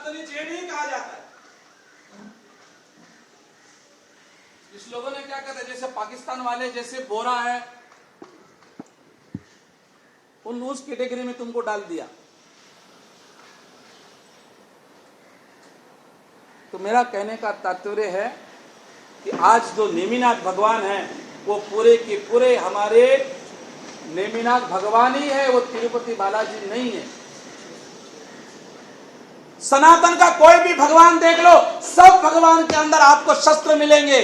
सनातनी जैन ही कहा जाता है। इस लोगों ने क्या कहते हैं, जैसे पाकिस्तान वाले जैसे बोरा है, उस कैटेगरी में तुमको डाल दिया। तो मेरा कहने का तात्पर्य है कि आज जो नेमिनाथ भगवान है वो पूरे के पूरे हमारे नेमिनाथ भगवान ही है, वो तिरुपति बालाजी नहीं है। सनातन का कोई भी भगवान देख लो, सब भगवान के अंदर आपको शस्त्र मिलेंगे,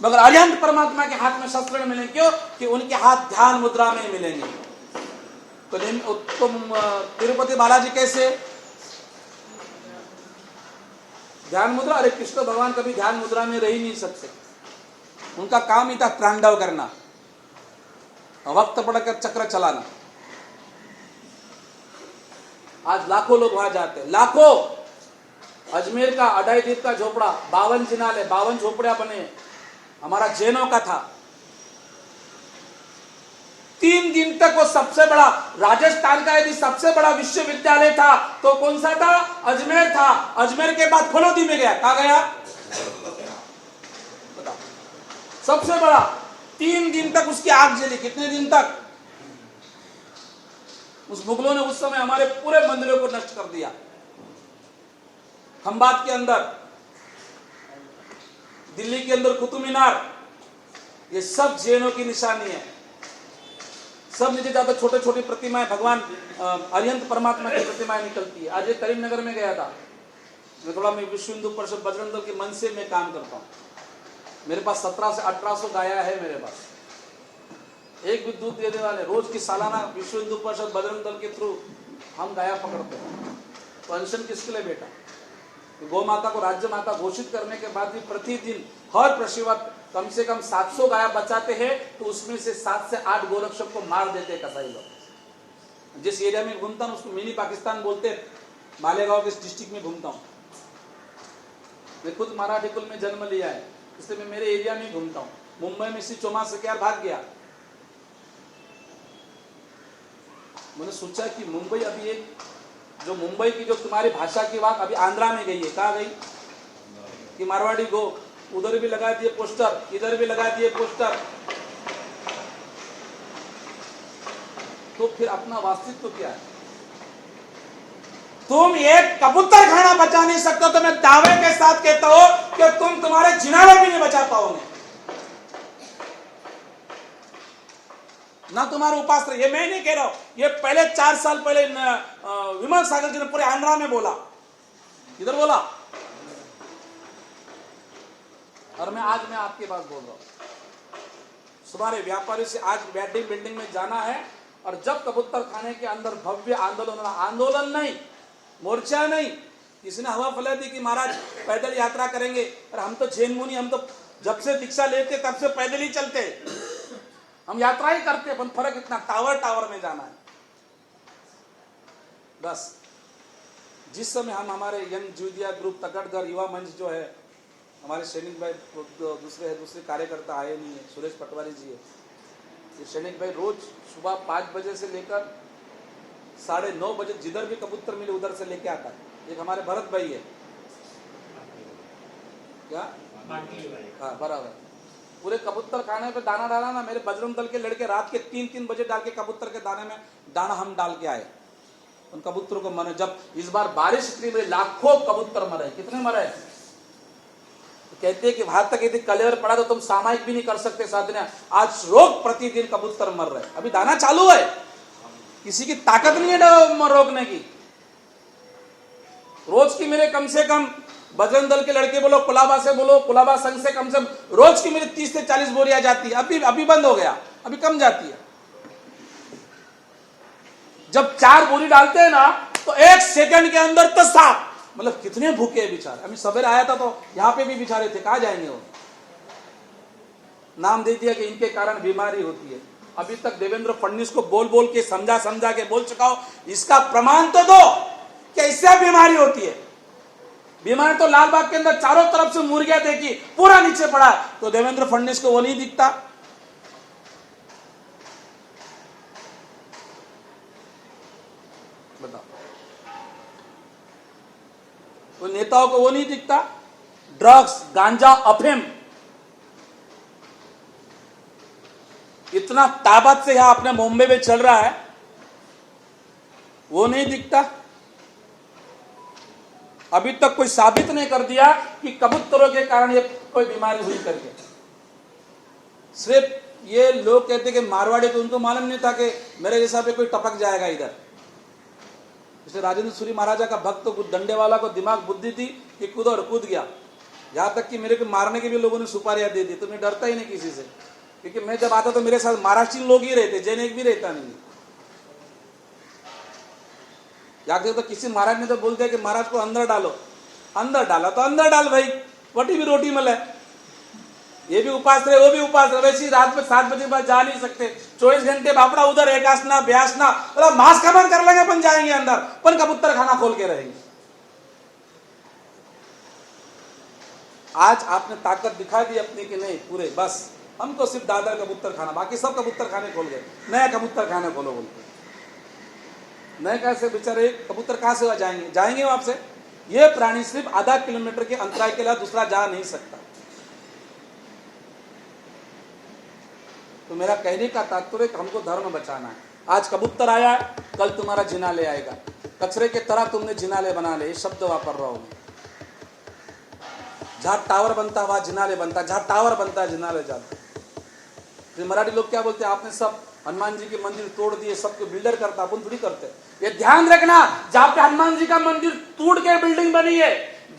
मगर अरिहंत परमात्मा के हाथ में शस्त्र नहीं मिलेंगे। क्यों? कि उनके हाथ ध्यान मुद्रा में मिलेंगे। तो तिरुपति बालाजी कैसे ध्यान मुद्रा? अरे कृष्ण भगवान कभी ध्यान मुद्रा में रह ही नहीं सकते। उनका काम ही था तांडव करना, वक्त पड़कर चक्र चलाना। आज लाखों लोग वहां जाते हैं, लाखों। अजमेर का अडाई द्वीप का झोपड़ा 52 जिनाल है, 52 झोपड़ियां बने, हमारा जैनों का था। 3 दिन तक वो सबसे बड़ा, राजस्थान का यदि सबसे बड़ा विश्वविद्यालय था तो कौन सा था? अजमेर था। अजमेर के बाद फलोदी में गया, कहा गया? बताओ, सबसे बड़ा। 3 दिन तक उसकी आग जली। कितने दिन तक? उस मुगलों ने उस समय हमारे पूरे मंदिरों को नष्ट कर दिया। खंबात के अंदर, दिल्ली के अंदर कुतुब मीनार, ये सब जैनों की निशानी है। सब नीचे ज्यादा छोटे छोटी प्रतिमाएं, भगवान अरिहंत परमात्मा की प्रतिमाएं निकलती है। आज ये करीमनगर में गया था मैं विश्व हिंदू परिषद बजरंग दल के मन से मैं काम करता हूँ। मेरे पास 1700 से 1800 गाया है मेरे पास। एक भी दूध देने वाले रोज की सालाना विश्व हिंदू परिषद बजरंग दल के थ्रू हम गाया पकड़ते हैं। तो अनशन किसके लिए बेटा? गौ माता को राज्य माता घोषित करने के बाद भी प्रतिदिन हर प्रशिवत कम से कम 700 गाया बचाते हैं, तो उसमें से 7 से 8 गोरक्षक को मार देते हैं कसाई लोग। जिस एरिया में घूमता हूँ उसको मिनी पाकिस्तान बोलते हैं। मालेगांव के डिस्ट्रिक्ट में घूमता हूँ मैं, खुद मराठी कुल में जन्म लिया है, इसलिए मैं मेरे एरिया में घूमता हूँ। मुंबई में इसी चौमा से क्या भाग गया। मैंने सोचा कि मुंबई अभी एक जो मुंबई की जो तुम्हारी भाषा की बात अभी आंध्रा में गई है, कहाँ गई? कि मारवाड़ी गो, उधर भी लगा दिए पोस्टर, इधर भी लगा दिए पोस्टर। तो फिर अपना वास्तवित्व क्या है? तुम एक कबूतर खाना बचा नहीं सकते, तो मैं दावे के साथ कहता हूं कि तुम तुम्हारे जिनाले भी नहीं बचा पाओगे ना तुम्हारे उपासना। ये मैं नहीं कह रहा हूं, ये पहले 4 साल पहले विमल सागर जी ने पूरे आंध्रा में बोला, इधर बोला, और मैं आपके पास बोल रहा हूं। तुम्हारे व्यापारी से आज वेडिंग बिल्डिंग में जाना है, और जब कबूतर खाने के अंदर भव्य आंदोलन नहीं, मोर्चा नहीं, किसी ने हवा फैला दी कि महाराज पैदल यात्रा करेंगे। और हम तो जैन मुनि, हम तो जब से दीक्षा लेते तब से पैदल ही चलते, हम यात्रा ही करते, पर फर्क इतना टावर में जाना है बस। जिस समय हम हमारे यंग जूदिया ग्रुप तकड़गढ़ युवा मंच जो है, हमारे सैनिक भाई दूसरे कार्यकर्ता आए नहीं है, सुरेश पटवारी जी है, ये सैनिक भाई रोज सुबह 5 बजे से लेकर 9:30 बजे जिधर भी कबूतर मिले उधर से लेके आता है। एक हमारे भरत भाई है, क्या? हाँ बराबर। पूरे कबूतर खाने पे दाना डाला ना, मेरे बजरंग दल के लड़के रात के 3-3 बजे डाल के कबूतर के दाने में दाना हम डाल के आए, उन कबूतरों को मरे। जब इस बार बारिश इतनी बड़ी, लाखों कबूतर मरे। कितने मरे? तो कहते हैं कि वहां तक यदि कलेवर पड़ा तो तुम सामायिक भी नहीं कर सकते साधना। आज रोज प्रतिदिन कबूतर मर रहे, अभी दाना चालू है, किसी की ताकत नहीं है रोकने की। रोज की मेरे कम से कम बजरंग दल के लड़के बोलो, कुलाबा से बोलो, कुलाबा संघ से कम से कम रोज की मेरी 30 से 40 बोरियां जाती है। अभी बंद हो गया, अभी कम जाती है। जब 4 बोरी डालते हैं ना, तो 1 सेकंड के अंदर तो साफ। मतलब कितने भूखे हैं बेचारे। अभी सवेरे आया था तो यहाँ पे भी बेचारे थे, कहाँ जाएंगे वो। नाम दे दिया कि इनके कारण बीमारी होती है। अभी तक देवेंद्र फडणवीस को बोल के समझा के बोल चुका हूं, इसका प्रमाण तो दो कि इससे बीमारी होती है। बीमारी तो लाल बाग के अंदर चारों तरफ से मुर्गियां देखी, पूरा नीचे पड़ा, तो देवेंद्र फडणवीस को वो नहीं दिखता। बताओ। वो नेताओं को वो नहीं दिखता? ड्रग्स, गांजा, अफीम, इतना ताबत से यहां अपने मुंबई में चल रहा है, वो नहीं दिखता? अभी तक कोई साबित नहीं कर दिया कि कबूतरों के कारण ये कोई बीमारी हुई करके। सिर्फ ये लोग कहते कि मारवाड़ी, तो उनको मालूम नहीं था कि मेरे जैसा पे कोई टपक जाएगा इधर। इसलिए राजेंद्र सूरी महाराजा का भक्त तो डंडे वाला को दिमाग बुद्धि थी कि कूदा और कूद गया। यहां तक कि मेरे को मारने के भी लोगों ने सुपारियां दे दी, तो मैं डरता ही नहीं किसी से, क्योंकि मैं जब आता तो मेरे साथ महाराष्ट्रीय लोग ही रहते, जैन एक भी रहता नहीं। जाके तो किसी महाराज ने तो बोल दिया कि महाराज को अंदर डालो, अंदर डाला तो अंदर डाल भाई, वटी भी रोटी मिले, ये भी उपास रहे वो भी उपास रहे। वैसे रात में 7 बजे बाद जा नहीं सकते, 24 घंटे बापड़ा उधर एक आसना ब्यासना, मतलब मांस का बंद कर लेंगे, अपन जाएंगे अंदर, पर कबूतर खाना खोल के रहेंगे। आज आपने ताकत दिखा दी अपनी कि नहीं, पूरे बस हमको सिर्फ दादा कबूतर खाना, बाकी सब कबूतर खाने खोल गए, नया कबूतर खाने खोलो बोलते। नए कैसे बेचारे कबूतर कहां से जाएंगे वहां से? ये प्राणी सिर्फ आधा किलोमीटर के अंतराल के लिए दूसरा जा नहीं सकता। तो मेरा कहने का तात्पर्य हमको धर्म बचाना है। आज कबूतर आया, कल तुम्हारा जिनाले आएगा, कचरे के तरह तुमने जिनाले बना ले, ये शब्द वापर रहा हूं। जहां टावर बनता वहां जिनाले बनता, जहां टावर बनता है जिनाले जाता। तो मराठी लोग क्या बोलते हैं, आपने सब हनुमान जी के मंदिर तोड़ दिए, सबको बिल्डर करता, अपन थोड़ी करते। ये ध्यान रखना, जहां पे हनुमान जी का मंदिर टूट के बिल्डिंग बनी है,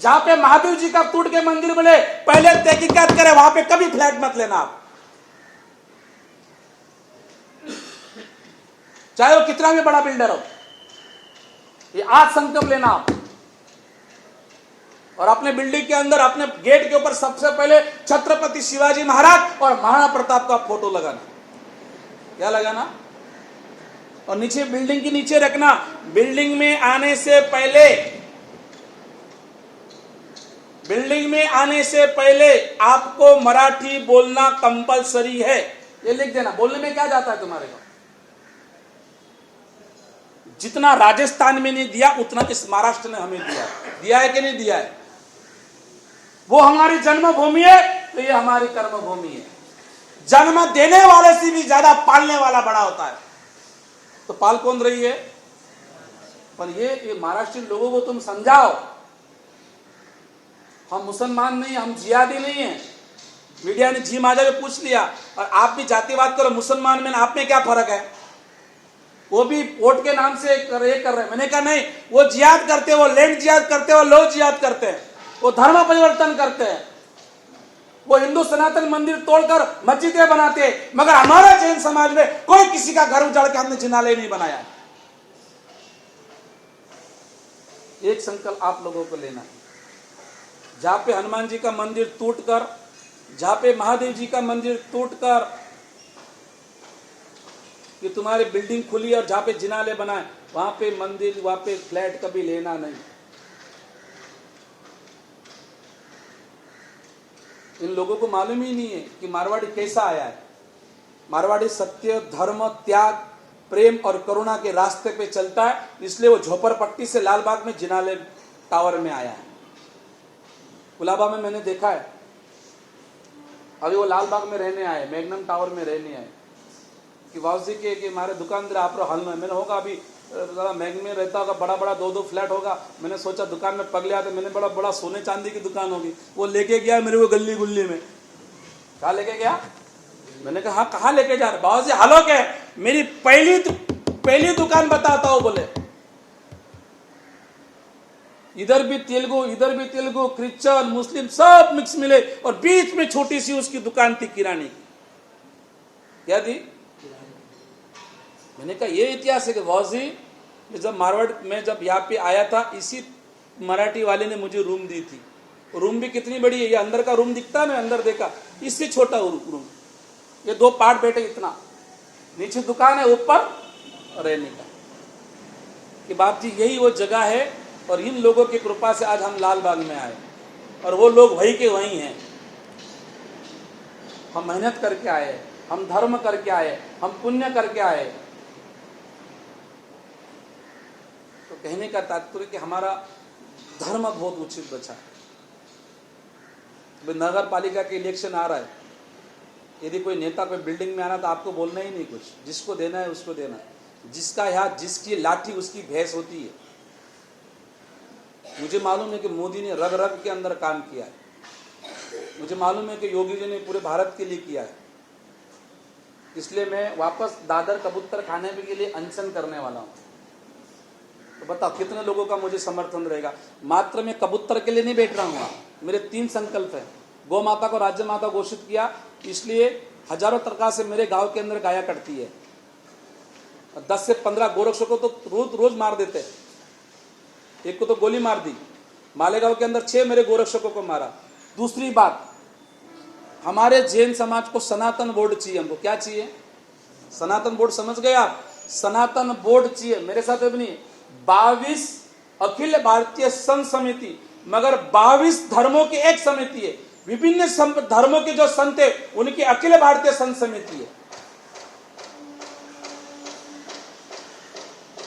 जहां पे महादेव जी का टूट के मंदिर बने, पहले तहकीकात करें, वहां पे कभी फ्लैट मत लेना आप, चाहे वो कितना भी बड़ा बिल्डर हो। ये आज संकल्प लेना आप, और अपने बिल्डिंग के अंदर अपने गेट के ऊपर सबसे पहले छत्रपति शिवाजी महाराज और महाराणा प्रताप का फोटो लगाना। क्या लगाना? और नीचे बिल्डिंग के नीचे रखना, बिल्डिंग में आने से पहले, बिल्डिंग में आने से पहले आपको मराठी बोलना कंपलसरी है। ये लिख देना। बोलने में क्या जाता है तुम्हारे को? जितना राजस्थान में नहीं दिया उतना इस महाराष्ट्र ने हमें दिया। दिया है कि नहीं दिया है? वो हमारी जन्मभूमि है, तो ये हमारी कर्मभूमि है। जन्म देने वाले से भी ज्यादा पालने वाला बड़ा होता है। तो पाल कौन रही है? पर ये महाराष्ट्रीय लोगों को तुम समझाओ, हम मुसलमान नहीं, हम जिहादी नहीं है। मीडिया ने जी माजा में पूछ लिया, और आप भी जातिवाद करो, मुसलमान में आप में क्या फर्क है? वो भी वोट के नाम से कर रहे हैं। मैंने कहा नहीं, वो जिहाद करते हैं, वो लैंड जिहाद करते हैं, वो लोग जिहाद करते हैं, वो धर्म परिवर्तन करते हैं, वो हिंदू सनातन मंदिर तोड़कर मस्जिदें बनाते हैं। मगर हमारा जैन समाज में कोई किसी का घर उजाड़ के हमने जिनालय नहीं बनाया। एक संकल्प आप लोगों को लेना है, जहां पे हनुमान जी का मंदिर टूटकर, जहां पे महादेव जी का मंदिर टूटकर कि तुम्हारी बिल्डिंग खुली और जहां पे जिनाले बनाए, वहां पे मंदिर, वहां पे फ्लैट कभी लेना नहीं। इन लोगों को मालूम ही नहीं है कि मारवाड़ी कैसा आया है। मारवाड़ी सत्य, धर्म, त्याग, प्रेम और करुणा के रास्ते पे चलता है, इसलिए वो झोपड़पट्टी से लालबाग में जिनाले टावर में आया है। कुलाबा में मैंने देखा है, अभी वो लालबाग में रहने आए, मैग्नम टावर में रहने आए कि वाजी के कि हमारे दुकानदार आप हल में मैंने होगा, अभी मैग में रहता होगा, बड़ा बड़ा 2-2 फ्लैट होगा। मैंने सोचा दुकान में पग लिया, तो मैंने बड़ा बड़ा सोने चांदी की दुकान होगी। वो लेके गया मेरे को गली गुल्ली में। कहा लेके गया? मैंने कहा हाँ, कहाँ लेके जा रहे? बाबा जी हालो के मेरी पहली दुकान बताता हूँ। बोले इधर भी तेलुगु, इधर भी तेलुगु, क्रिश्चियन, मुस्लिम सब मिक्स मिले, और बीच में छोटी सी उसकी दुकान थी किराने की। क्या थी? मैंने कहा ये इतिहास है कि वाजी जब मारवाड़ में जब यहाँ पे आया था, इसी मराठी वाले ने मुझे रूम दी थी। रूम भी कितनी बड़ी है, ये अंदर का रूम दिखता है ना, अंदर देखा, इससे छोटा रूम, ये 2 पार्ट बैठे इतना, नीचे दुकान है, ऊपर रहने का। कि बाप जी यही वो जगह है, और इन लोगों की कृपा से आज हम लालबाग में आए, और वो लोग वही के वही हैं। हम मेहनत करके आए, हम धर्म करके आए, हम पुण्य करके आए। तो कहने का तात्पर्य कि हमारा धर्म बहुत उचित बचा। नगर पालिका के इलेक्शन आ रहा है, यदि कोई नेता कोई बिल्डिंग में आना तो आपको बोलना ही नहीं कुछ, जिसको देना है उसको देना है। जिसका यहाँ जिसकी लाठी उसकी भैंस होती है। मुझे मालूम है कि मोदी ने रग रग के अंदर काम किया है, मुझे मालूम है कि योगी जी ने पूरे भारत के लिए किया है, इसलिए मैं वापस दादर कबूतर खाने के लिए अनशन करने वाला हूँ। तो बताओ कितने लोगों का मुझे समर्थन रहेगा। मात्र मैं कबूतर के लिए नहीं बैठ रहा हूँ, मेरे 3 संकल्प है। गौ माता को राज्य माता घोषित किया, इसलिए हजारों तरह से मेरे गांव के अंदर गाया करती है। 10 से 15 गोरक्षकों को तो रोज मार देते हैं। एक को तो गोली मार दी, मालेगांव के अंदर 6 मेरे गोरक्षकों को मारा। दूसरी बात, हमारे जैन समाज को सनातन बोर्ड चाहिए। हमको क्या चाहिए? सनातन बोर्ड, समझ गए आप? सनातन बोर्ड चाहिए। मेरे साथ अब नहीं, 22 अखिल भारतीय संत समिति, मगर 22 धर्मों की एक समिति है। विभिन्न धर्मों के जो संत है उनकी अखिल भारतीय संत समिति है।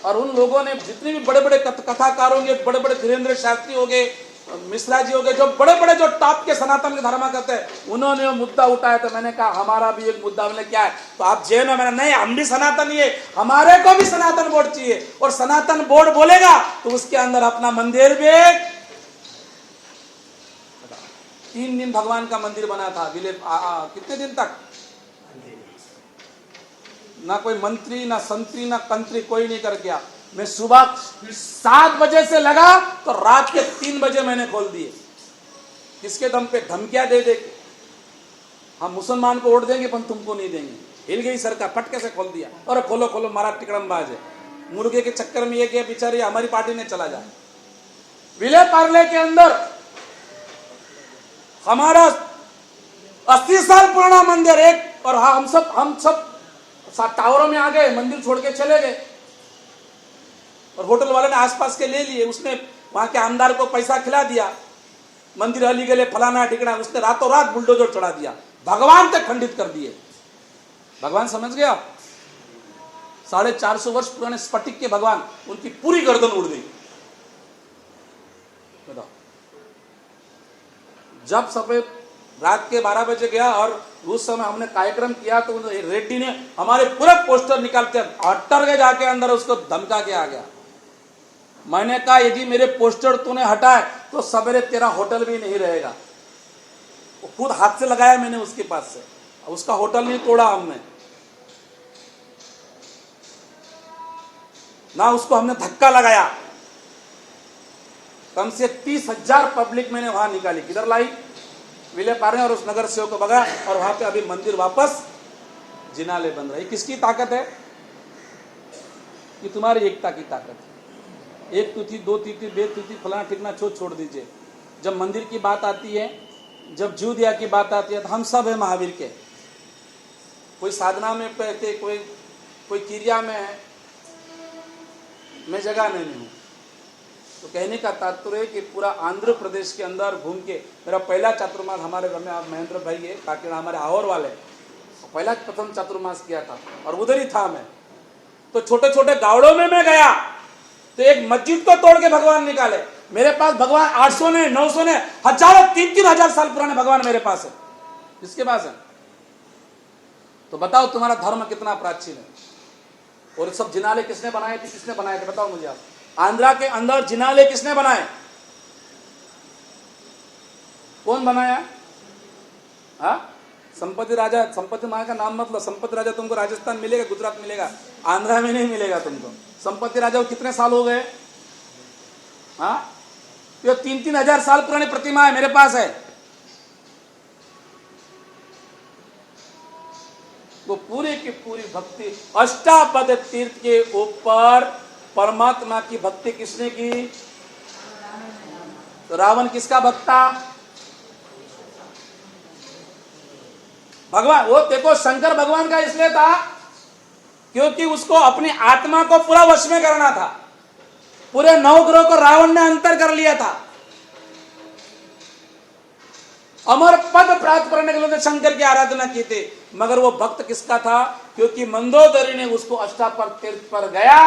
और उन लोगों ने जितने भी बड़े बड़े कथाकार होंगे, बड़े बड़े धीरेन्द्र शास्त्री हो गए, मिश्रा जी हो गए, जो बड़े बड़े जो टॉप के सनातन के धर्म करते हैं, उन्होंने वो मुद्दा उठाया। तो मैंने कहा हमारा भी एक मुद्दा। मैंने क्या है? तो आप जैन हो? मैंने नहीं, हम भी सनातन ही है, हमारे को भी सनातन बोर्ड चाहिए। और सनातन बोर्ड बोलेगा तो उसके अंदर अपना मंदिर भी। 3 दिन भगवान का मंदिर बना था। कितने दिन तक? ना कोई मंत्री, ना संतरी, ना कंत्री, कोई नहीं कर गया। मैं सुबह 7 बजे से लगा तो रात के 3 बजे मैंने खोल दिए। किसके दम पे? धमकियां दे दे, हम मुसलमान को वोट देंगे पर तुमको नहीं देंगे। हिल गई सरकार, पटके से खोल दिया। और खोलो खोलो, मारा टिकड़मबाज है। मुर्गे के चक्कर में ये क्या बेचारी हमारी पार्टी ने चला जा। विले पार्ले के अंदर हमारा 80 साल पुराना मंदिर एक, और हम सब टावरों में आ गए, मंदिर छोड़ के चले गए। और होटल वाले ने आसपास के ले लिए, उसने वहां के आमदार को पैसा खिला दिया, मंदिर हली गए फलाना ठिकाना, उसने रातों रात बुलडोजर चढ़ा दिया, भगवान तक खंडित कर दिए। भगवान समझ गया? 450 वर्ष पुराने स्फटिक के भगवान, उनकी पूरी गर्दन उड़ गई। बताओ, जब सफेद रात के 12 बजे गया और उस समय हमने कार्यक्रम किया तो रेड्डी ने हमारे पूरे पोस्टर निकालते हटर के जाके अंदर उसको धमका के आ गया। मैंने कहा यदि मेरे पोस्टर तूने हटाए तो सवेरे तेरा होटल भी नहीं रहेगा। वो खुद हाथ से लगाया मैंने उसके पास से, उसका होटल नहीं तोड़ा हमने ना, उसको हमने धक्का लगाया। कम से 30,000 पब्लिक मैंने वहां निकाली। किधर लाई? विले पार्ले और उस नगर सेवक को भगा, और वहां पे अभी मंदिर वापस जिनाले बन रहा है। किसकी ताकत है? कि तुम्हारी एकता की ताकत है। 1 तिथि 2 तिथि बे तिथि फलाना ठिकना छोड़ दीजिए। जब मंदिर की बात आती है, जब जीव दिया की बात आती है, तो हम सब है महावीर के। कोई साधना में पहते, कोई क्रिया में है, मैं जगह नहीं हूं। तो कहने का तात्पर्य है कि पूरा आंध्र प्रदेश के अंदर घूम के, मेरा पहला चातुर्मास हमारे घर में महेंद्र भाई है, काकीना हमारे आहोर वाले, पहला प्रथम चातुर्मास किया था और उधर ही था मैं। तो छोटे छोटे गावड़ों में मैं गया तो एक मस्जिद को तोड़ के भगवान निकाले। मेरे पास भगवान 800 ने 900 ने हजारों 3-3 हजार साल पुराने भगवान मेरे पास है। किसके पास है? तो बताओ तुम्हारा धर्म कितना प्राचीन है। और सब जिनाले किसने बनाए थे? किसने बनाए थे बताओ मुझे आप। आंध्रा के अंदर जिनाले किसने बनाए? कौन बनाया? हाँ, संपत्ति राजा। संपत्ति माँ का नाम मतलब, संपत्ति राजा तुमको राजस्थान मिलेगा, गुजरात मिलेगा, आंध्रा में नहीं मिलेगा तुमको। संपत्ति राजा को कितने साल हो गए? हाँ, ये 3-3 हजार साल पुरानी प्रतिमा है मेरे पास है। वो पूरी की पूरी भक्ति अष्टापद तीर्थ के ऊपर परमात्मा की भक्ति किसने की? तो रावण किसका भक्ता? भगवान। वो देखो शंकर भगवान का इसलिए था क्योंकि उसको अपनी आत्मा को पूरा वश में करना था। पूरे 9 ग्रह को रावण ने अंतर कर लिया था। अमर पद प्राप्त करने के लिए शंकर की आराधना की थी। मगर वो भक्त किसका था? क्योंकि मंदोदरी ने उसको अष्टापद तीर्थ पर गया,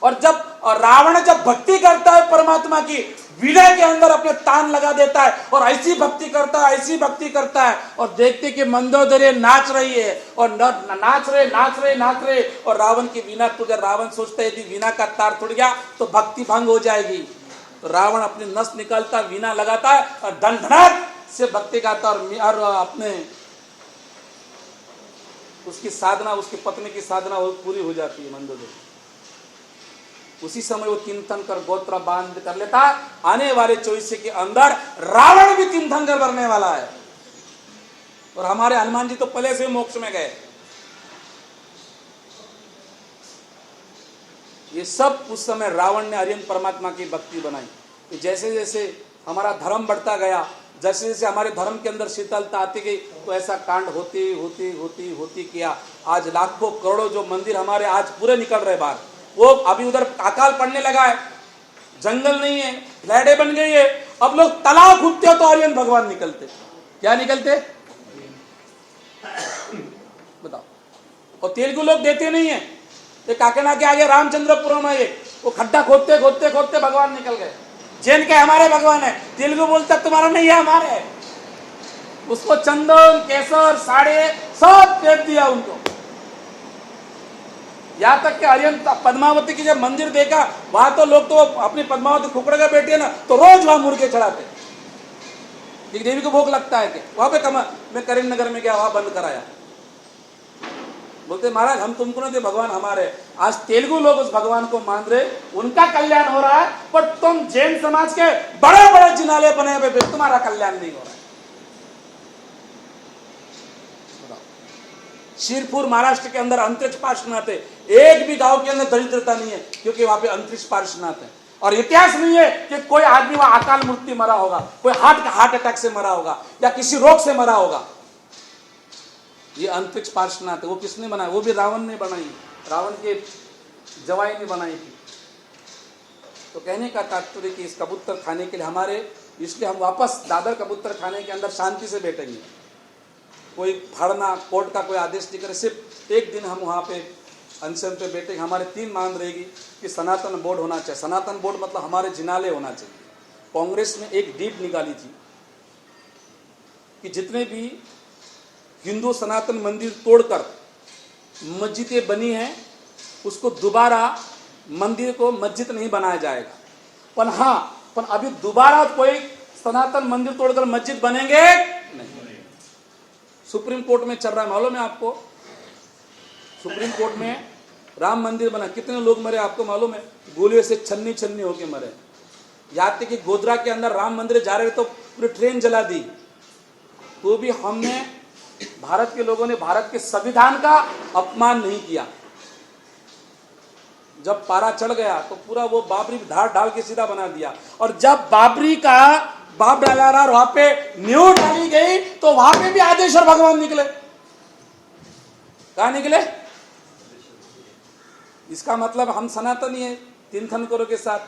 और जब और रावण जब भक्ति करता है परमात्मा की, वीणा के अंदर अपने तान लगा देता है और ऐसी भक्ति करता है, ऐसी भक्ति करता है, और देखते कि मंदोदरी नाच रही है और नाच रहे और रावण की वीणा टूट। रावण सोचता है यदि वीणा का तार टूट गया तो भक्ति भंग हो जाएगी, तो रावण अपनी नस निकालता, वीणा लगाता है और धनधनाट से भक्ति गाता और अपने उसकी साधना, उसकी पत्नी की साधना पूरी हो जाती है मंदोदरी। उसी समय वो तिंथन कर गोत्र बांध कर लेता। आने वाले 24 के अंदर रावण भी तिंथन कर बनने वाला है, और हमारे हनुमान जी तो पहले से मोक्ष में गए। ये सब उस समय रावण ने अरिहंत परमात्मा की भक्ति बनाई। जैसे जैसे हमारा धर्म बढ़ता गया, जैसे जैसे हमारे धर्म के अंदर शीतलता आती गई, तो ऐसा कांड होती किया। आज लाखों करोड़ों जो मंदिर हमारे आज पूरे निकल रहे बाहर, वो अभी उधर अकाल पड़ने लगा है, जंगल नहीं है, फ्लैटें बन गई है। अब लोग तालाब खूदते हो तो अरिहंत भगवान निकलते। क्या निकलते बताओ। और तेलुगु लोग देते नहीं है, ये काकेना के आगे रामचंद्रपुरम है, वो खड्डा खोदते भगवान निकल गए। जैन के हमारे भगवान है, तेलुगु बोलता तुम्हारा नहीं है, हमारे है। उसको चंदन, केसर, साड़े सब फेंक दिया उनको। यहाँ तक कि अरिहंत पद्मावती की जब मंदिर देखा, वहां तो लोग तो अपनी पद्मावती खुकड़ के बैठे ना, तो रोज वहां मुर्गे चढ़ाते। देवी को भोग लगता है कि वहां पे मैं करीमनगर में गया, वहां बंद कराया। बोलते महाराज हम तुमको नहीं थे, भगवान हमारे। आज तेलुगु लोग उस भगवान को मान रहे, उनका कल्याण हो रहा है, पर तुम जैन समाज के बड़े बड़े जिनाले बने हुए, तुम्हारा कल्याण नहीं हो रहा है। शिरपुर महाराष्ट्र के अंदर अंतरिक्ष पार्श्वनाथ है, एक भी गांव के अंदर दरिद्रता नहीं है, क्योंकि वहां पे अंतरिक्ष पार्श्वनाथ है। और इतिहास नहीं है कि कोई आदमी वहां अकाल मृत्यु मरा होगा, कोई हार्ट अटैक से मरा होगा या किसी रोग से मरा होगा। ये अंतरिक्ष पार्श्वनाथ है। वो किसने बनाया? वो भी रावण ने बनाई, रावण के जवाई ने बनाई थी। तो कहने का तात्पर्य कि इस कबूतर खाने के लिए हमारे, इसलिए हम वापस दादर कबूतर खाने के अंदर शांति से बैठेंगे। कोई फाड़ना, कोर्ट का कोई आदेश नहीं करे, सिर्फ एक दिन हम वहाँ पे अनशन पे बैठेंगे। हमारे 3 मांग रहेगी कि सनातन बोर्ड होना चाहिए। सनातन बोर्ड मतलब हमारे जिनाले होना चाहिए। कांग्रेस ने एक डीड निकाली थी कि जितने भी हिंदू सनातन मंदिर तोड़कर मस्जिदें बनी हैं, उसको दोबारा मंदिर को मस्जिद नहीं बनाया जाएगा। पर हाँ, पर अभी दोबारा कोई सनातन मंदिर तोड़कर मस्जिद बनेंगे नहीं। सुप्रीम कोर्ट में चल रहा है, मालूम है आपको? सुप्रीम कोर्ट में राम मंदिर बना, कितने लोग मरे आपको मालूम है? गोलियों से छन्नी होके मरे। यहाँ तक कि गोधरा के अंदर राम मंदिर जा रहे तो पूरी ट्रेन जला दी। तो भी हमने, भारत के लोगों ने भारत के संविधान का अपमान नहीं किया। जब पारा चढ़ गया तो पूरा वो बाबरी धार डाल के सीधा बना दिया। और जब बाबरी का बाप डाला रहा, वहां पे न्यू डाली गई, तो वहां पे भी आदेश्वर भगवान निकले। कहा निकले? इसका मतलब हम सनातनी है तीर्थंकरों के साथ।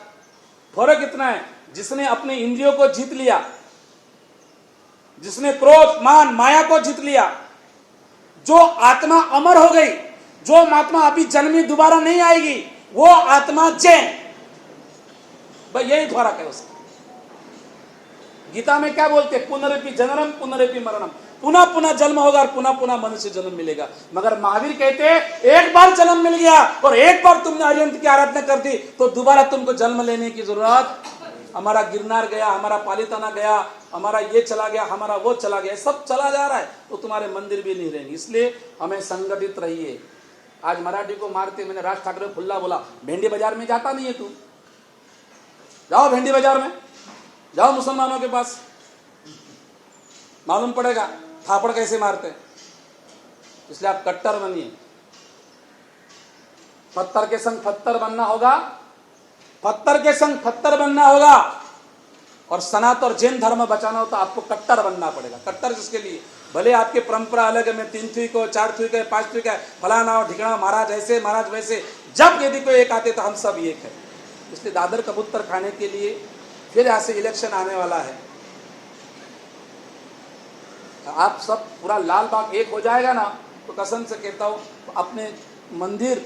फर्क इतना है, जिसने अपने इंद्रियों को जीत लिया, जिसने क्रोध मान माया को जीत लिया, जो आत्मा अमर हो गई, जो आत्मा अभी जन्मी दोबारा नहीं आएगी, वो आत्मा जैन। भाई यही फर्क है उसका। गीता में क्या बोलते? पुनरपि जननम पुनरपि मरणम, पुनः पुनः जन्म होगा और पुनः पुनः मनुष्य जन्म मिलेगा। मगर महावीर कहते हैं एक बार जन्म मिल गया और एक बार तुमने अरिहंत की आराधना कर दी तो दोबारा तुमको जन्म लेने की जरूरत। हमारा गिरनार गया, हमारा पालीताना गया, हमारा ये चला गया, हमारा वो चला गया, सब चला जा रहा है, तो तुम्हारे मंदिर भी नहीं रहेंगे। इसलिए हमें संगठित रहिए। आज मराठी को मारते, मैंने राज ठाकरे को खुला बोला, भेंडी बाजार में जाता नहीं है तू, जाओ भेंडी बाजार में, जाओ मुसलमानों के पास, मालूम पड़ेगा थापड़ कैसे मारते हैं। इसलिए आप कट्टर बनिए। पत्थर के संग पत्थर बनना होगा, पत्थर के संग पत्थर बनना होगा। और सनातन और जैन धर्म बचाना हो तो आपको कट्टर बनना पड़ेगा। कट्टर जिसके लिए, भले आपकी परंपरा अलग है, मैं 3 थुई को 4 थुई का 5 थुई का फलाना और ढिकना, महाराज ऐसे महाराज वैसे, जब यदि कोई एक आते तो हम सब एक है। इसलिए दादर कबूतर खाने के लिए फिर यहां से इलेक्शन आने वाला है। आप सब पूरा लाल बाग एक हो जाएगा ना, तो कसम से कहता हूं अपने मंदिर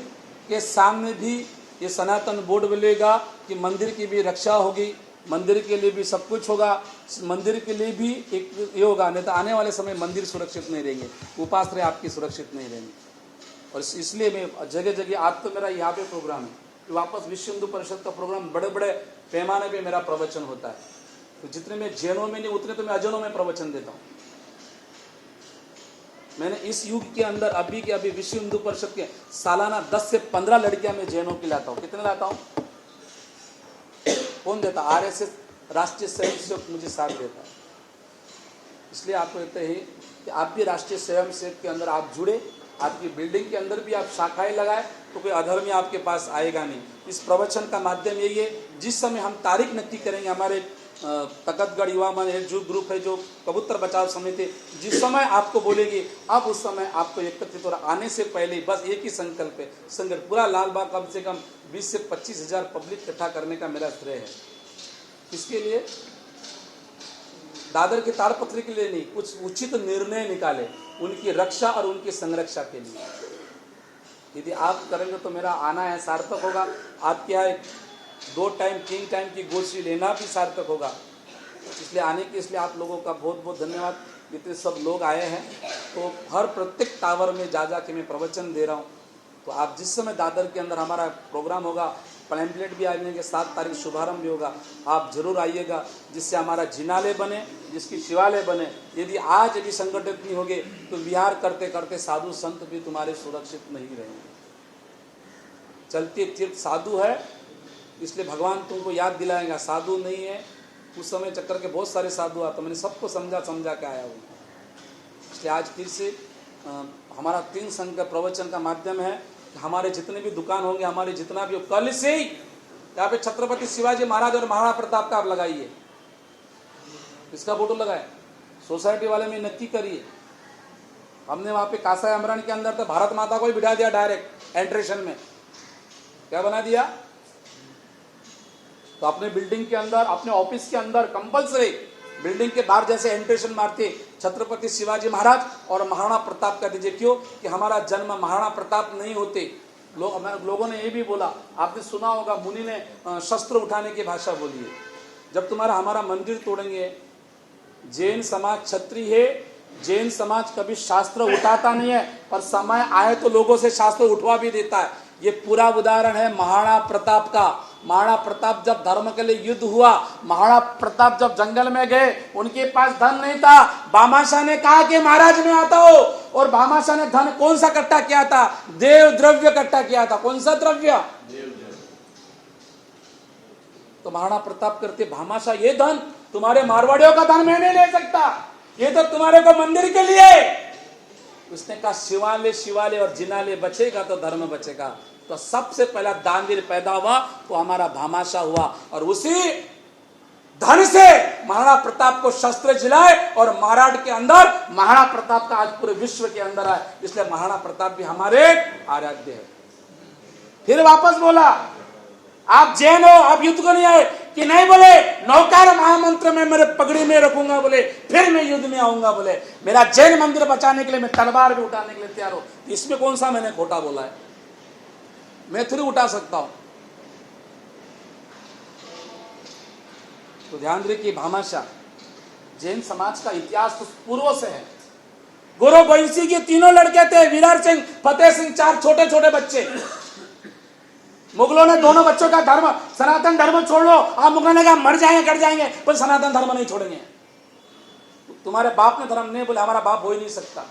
के सामने भी ये सनातन बोर्ड बोलेगा कि मंदिर की भी रक्षा होगी, मंदिर के लिए भी सब कुछ होगा, मंदिर के लिए भी एक ये होगा, नहीं तो आने वाले समय मंदिर सुरक्षित नहीं रहेंगे, उपासना आपकी सुरक्षित नहीं रहेंगे। और इसलिए मैं जगह जगह, आज तो मेरा यहाँ पे प्रोग्राम है, वापस विश्व हिंदू परिषद का प्रोग्राम बड़े बड़े पैमाने पे मेरा प्रवचन होता है। तो जितने मैं जैनों में नहीं उतने तो मैं अजैनों में प्रवचन देता हूँ। मैंने इस युग के अंदर अभी के अभी विश्व हिंदू परिषद के सालाना 10 से 15 लड़कियां मैं जैनों की लाता हूँ। कितने लाता हूँ? कौन देता? आरएसएस राष्ट्रीय स्वयंसेवक मुझे साथ देता है। इसलिए आपको कहते हैं कि आप भी राष्ट्रीय स्वयंसेवक के अंदर आप जुड़े, आपकी बिल्डिंग के अंदर भी आप शाखाएं लगाए तो कोई अधर्मी आपके पास आएगा नहीं। इस प्रवचन का माध्यम यही है, जिस समय हम तारीख नक्की करेंगे, हमारे तकतगढ़ युवा मन जो ग्रुप है, जो कबूतर बचाव समिति, जिस समय आपको बोलेगी अब उस समय आपको एकत्रित और आने से पहले बस एक ही संकल्प है, संकल्प पूरा लाल बाग कम से कम 20 से 25 हजार पब्लिक इकट्ठा करने का मेरा श्रेय है। इसके लिए दादर के ताड़पत्री के लिए नहीं, कुछ उचित निर्णय निकाले उनकी रक्षा और उनकी संरक्षा के लिए। यदि आप करेंगे तो मेरा आना है सार्थक होगा। आपके यहाँ 2 टाइम 3 टाइम की गोश्री लेना भी सार्थक होगा। इसलिए आने के, इसलिए आप लोगों का बहुत बहुत धन्यवाद। इतने सब लोग आए हैं, तो हर प्रत्येक टावर में जा के मैं प्रवचन दे रहा हूँ। तो आप जिस समय दादर के अंदर हमारा प्रोग्राम होगा, पैम्पलेट भी आएंगे, 7 तारीख शुभारंभ भी होगा, आप जरूर आइएगा, जिससे हमारा जिनालय बने, जिसकी शिवालय बने। यदि आज भी संगठित नहीं होगे तो विहार करते करते साधु संत भी तुम्हारे सुरक्षित नहीं रहेंगे। चलते तीर्थ साधु है, इसलिए भगवान तुमको याद दिलाएगा। साधु नहीं है, उस समय चक्कर के बहुत सारे साधु आते, मैंने सबको समझा के आया हूँ। इसलिए आज फिर से हमारा 3 संघ का प्रवचन का माध्यम है। हमारे जितने भी दुकान होंगे, हमारे जितना भी, कल से ही यहाँ पे छत्रपति शिवाजी महाराज और महाराणा प्रताप का आप लगाइए, इसका फोटो लगाए, सोसाइटी वाले में नक्की करिए। हमने वहाँ पे कासा अमरण के अंदर तो भारत माता को ही बिठा दिया डायरेक्ट एंट्रेशन में। क्या बना दिया? तो अपने बिल्डिंग के अंदर, अपने ऑफिस के अंदर कंपल्सरी बिल्डिंग के बाहर जैसे एंट्रेशन मारते छत्रपति शिवाजी महाराज और महाराणा प्रताप कर दीजिए। क्यों? कि हमारा जन्म महाराणा प्रताप नहीं होते। लोगों ने ये भी बोला, आपने सुना होगा, मुनि ने शस्त्र उठाने की भाषा बोली है। जब तुम्हारा हमारा मंदिर तोड़ेंगे, जैन समाज क्षत्रिय है, जैन समाज कभी शास्त्र उठाता नहीं है, पर समय आए तो लोगों से शास्त्र उठवा भी देता है। ये पूरा उदाहरण है महाराणा प्रताप का। महाराणा प्रताप जब धर्म के लिए युद्ध हुआ, महाराणा प्रताप जब जंगल में गए, उनके पास धन नहीं था। भामाशाह ने कहा कि महाराज मैं आता हो, और भामाशाह ने धन कौन सा इकट्ठा किया था? देव द्रव्य इकट्ठा किया था। कौन सा द्रव्य? तो महाराणा प्रताप करते, भामाशाह ये धन तुम्हारे मारवाड़ियों का धन मैं नहीं ले सकता, ये तो तुम्हारे को मंदिर के लिए। उसने कहा शिवालय शिवालय और जिनालय बचेगा तो धर्म बचेगा। तो सबसे पहला दानवीर पैदा हुआ तो हमारा भामाशाह हुआ, और उसी धन से महाराणा प्रताप को शस्त्र जिलाए, और महाराष्ट्र के अंदर महाराणा प्रताप का आज पूरे विश्व के अंदर है। इसलिए महाराणा प्रताप भी हमारे आराध्य है। फिर वापस बोला, आप जैन हो, आप युद्ध को नहीं आए कि नहीं? बोले नौकार महामंत्र में मेरे पगड़ी में रखूंगा, बोले फिर मैं युद्ध में आऊंगा, बोले मेरा जैन मंदिर बचाने के लिए मैं तलवार भी उठाने के लिए तैयार हूं। इसमें कौन सा मैंने खोटा बोला है? मैं थोड़ी उठा सकता हूं। तो ध्यान रखिए, भामाशाह जैन समाज का इतिहास तो पूर्व से है। गुरु गोविंद सिंह के 3 लड़के थे, वीरार सिंह, फतेह सिंह, 4 छोटे छोटे बच्चे। मुगलों ने दोनों बच्चों का धर्म, सनातन धर्म छोड़ लो। आप मुगलों ने कहा मर जाएंगे कट जाएंगे, पर सनातन धर्म नहीं छोड़ेंगे। तुम्हारे बाप ने धर्म नहीं, बोले हमारा बाप हो ही नहीं सकता।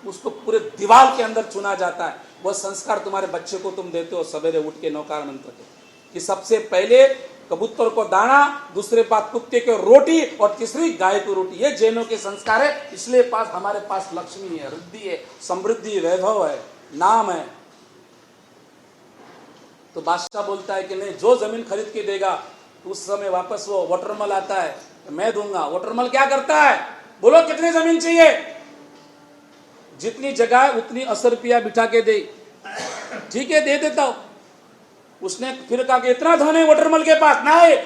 उसको पूरे दीवार के अंदर चुना जाता है। वो संस्कार तुम्हारे बच्चे को तुम देते हो सवेरे उठ के नौकार मंत्र के, कि सबसे पहले कबूतर को दाना, दूसरे बात कुत्ते को रोटी, और तीसरी गाय को रोटी। ये जैनों के संस्कार है। इसलिए पास हमारे पास लक्ष्मी है, रिद्धि है, समृद्धि, वैभव है, नाम है। तो बादशाह बोलता है कि नहीं, जो जमीन खरीद के देगा उस समय वापस वो वाटरमल आता है, मैं दूंगा। वाटरमल क्या करता है? बोलो कितनी जमीन चाहिए? जितनी जगह उतनी 80 रुपया बिठा के दे। ठीक है, दे देता हूं। उसने फिर कहा कि इतना धन है वाटरमल के पास? नहीं,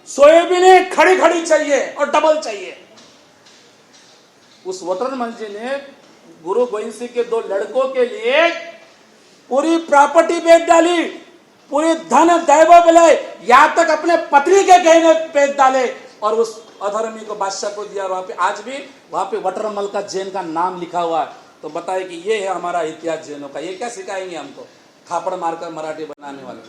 सोयाबीन खड़ी खड़ी चाहिए और डबल चाहिए। उस वाटरमल जी ने गुरु गोविंद सिंह के 2 लड़कों के लिए पूरी प्रॉपर्टी बेच डाली। पूरे धन दैव मिले, यहाँ तक अपने पत्नी के गहने बेच डाले और उस अधर्मी को बादशाह को दिया। वहां पे आज भी वहां पे वटरमल का जैन का नाम लिखा हुआ है। तो बताए कि ये है हमारा इतिहास जैनों का। ये क्या सिखाएंगे हमको, थापड़ मारकर मराठी बनाने वाले।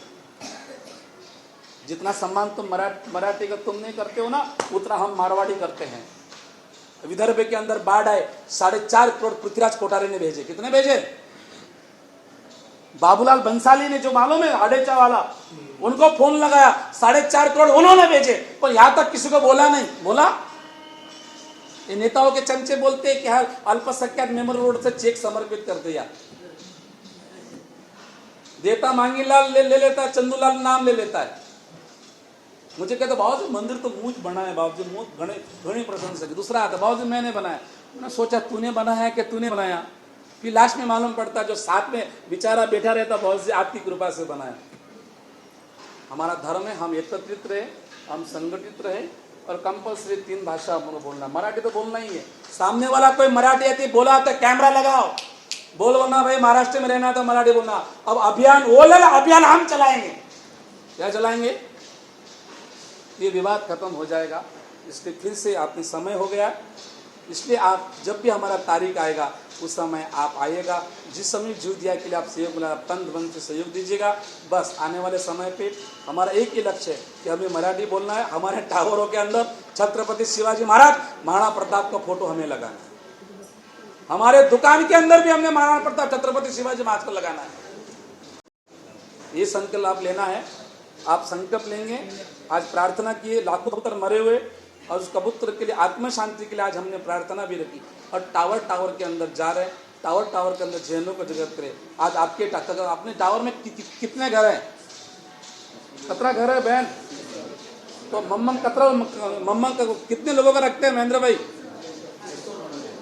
जितना सम्मान तुम मराठी का तुम नहीं करते हो ना, उतना हम मारवाड़ी करते हैं। विदर्भ के अंदर बाढ़ आए, 4.5 करोड़ पृथ्वीराज कोठारे ने भेजे। कितने भेजे? बाबूलाल बंसाली ने, जो मालूम है आडेचा वाला, उनको फोन लगाया, 4.5 करोड़ उन्होंने भेजे, पर यहां तक किसी को बोला नहीं। बोला ये नेताओं के चमचे बोलते हैं कि हाँ अल्पसंख्यक मेमोरियल रोड से चेक समर्पित कर दिया। देता मांगीलाल ले लेता, चंदूलाल नाम ले लेता है। मुझे कहते बाबूजी मंदिर तो मुझ बना है, बाबूजी मुझ घनी प्रशंसक। दूसरा आता बाबूजी मैंने बनाया। मैंने सोचा तूने बनाया है कि तूने बनाया। फिर लास्ट में मालूम पड़ता जो साथ में बेचारा बैठा रहता, बाबूजी आपकी कृपा से बनाया। हमारा धर्म है, हम एकत्रित रहे, हम संगठित रहे और कंपल्सरी 3 भाषा हमको बोलना। मराठी तो बोलना ही है। सामने वाला कोई मराठी आती बोला तो कैमरा लगाओ, बोलो ना भाई महाराष्ट्र में रहना तो मराठी बोलना। अब अभियान अभियान हम चलाएंगे। क्या चलाएंगे? ये विवाद खत्म हो जाएगा। इसलिए फिर से आपने समय हो गया, इसलिए आप जब भी हमारा तारीख आएगा उस समय आप आइएगा। जिस समय जीव दिया के लिए आप सहयोग मिला, तन मन से सहयोग दीजिएगा। बस आने वाले समय पे हमारा एक ही लक्ष्य है कि हमें मराठी बोलना है। हमारे टावरों के अंदर छत्रपति शिवाजी महाराज, महाराणा प्रताप का फोटो हमें लगाना है। हमारे दुकान के अंदर भी हमने महाराणा प्रताप, छत्रपति शिवाजी महाराज को लगाना है। ये संकल्प आप लेना है। आप संकल्प लेंगे। आज प्रार्थना किए, लाखों कबूतर मरे हुए, और उस कबूतर के लिए आत्म शांति के लिए आज हमने प्रार्थना भी रखी। और टावर के अंदर जा रहे, टावर के अंदर जैनों को जगत करे। आज आपके अपने टावर में कितने घर हैं? 17 घर है बहन। तो मम्मा कितने लोगों का रखते हैं महेंद्र भाई?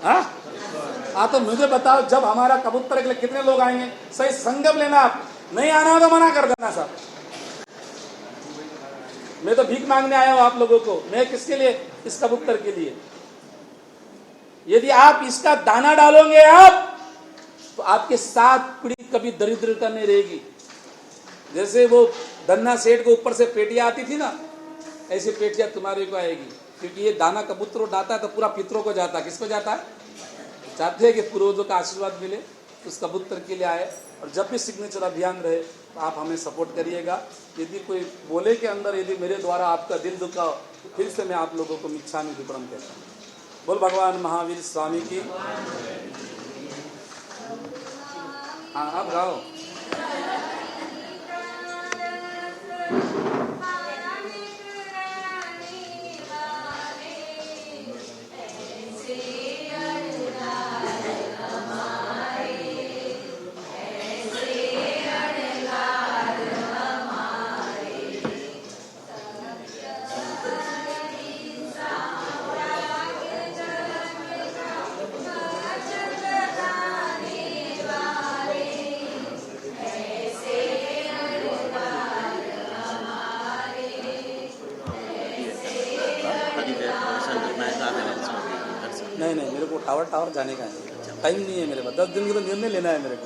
हाँ तो मुझे बताओ, जब हमारा कबूतर के लिए कितने लोग आएंगे? सही संकल्प लेना। आप नहीं आना हो तो मना कर देना साहब। मैं तो भीख मांगने आया हूं आप लोगों को। मैं किसके लिए? इस कबूतर के लिए। यदि आप इसका दाना डालोगे आप, तो आपके 7 पीढ़ी कभी दरिद्रता नहीं रहेगी। जैसे वो धन्ना सेठ को ऊपर से पेटियां आती थी ना, ऐसी पेटियां तुम्हारे को आएगी। क्योंकि ये दाना कबूतर डालता है तो पूरा पितरों को जाता है। किसको जाता है? चाहते हैं कि पूर्वजों का आशीर्वाद मिले, उस कबूतर के लिए आए। और जब भी सिग्नेचर अभियान रहे तो आप हमें सपोर्ट करिएगा। यदि कोई बोले के अंदर यदि मेरे द्वारा आपका दिल दुखा हो, तो फिर से मैं आप लोगों को मिच्छामि दुक्कडम कहता हूँ। बोल भगवान महावीर स्वामी की। हाँ आप गाओ। नहीं मेरे को टावर जाने का है। टाइम नहीं है मेरे पास। 10 दिन का तो निर्णय लेना है मेरे को।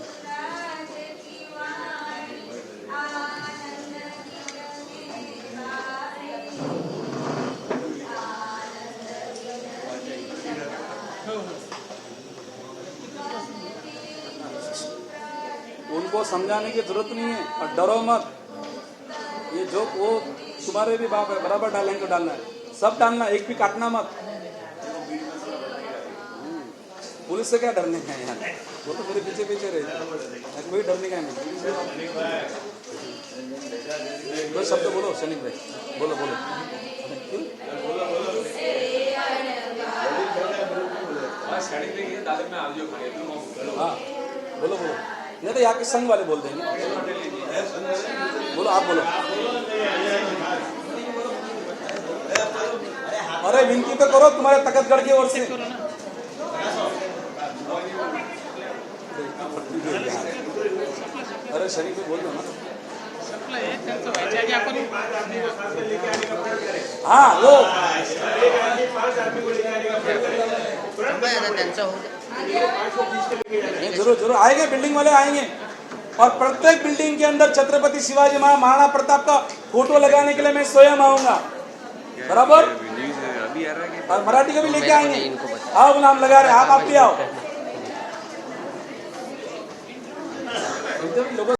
उनको समझाने की जरूरत नहीं है और डरो मत। ये जो वो तुम्हारे भी बाप है, बराबर डालेंगे तो डालना है, सब डालना, एक भी काटना मत। पुलिस से क्या डरने का है यार? वो तो मेरे पीछे रहे, कोई डरने का नहीं। दो शब्द बोलो सैनिक भाई, बोलो बोलो। हाँ बोलो बोलो, नहीं तो यहाँ के संघ वाले बोल देंगे। बोलो आप बोलो। अरे विनती तो करो तुम्हारे तकतगढ़ की ओर से। अरे शरीफ बोल दो ना। हाँ वो जरूर आएंगे, बिल्डिंग वाले आएंगे। और प्रत्येक बिल्डिंग के अंदर छत्रपति शिवाजी महाराणा प्रताप का फोटो लगाने के लिए मैं स्वयं आऊंगा, बराबर। और मराठी को भी लेके आएंगे। आओ गुलाम लगा रहे, आप भी आओ।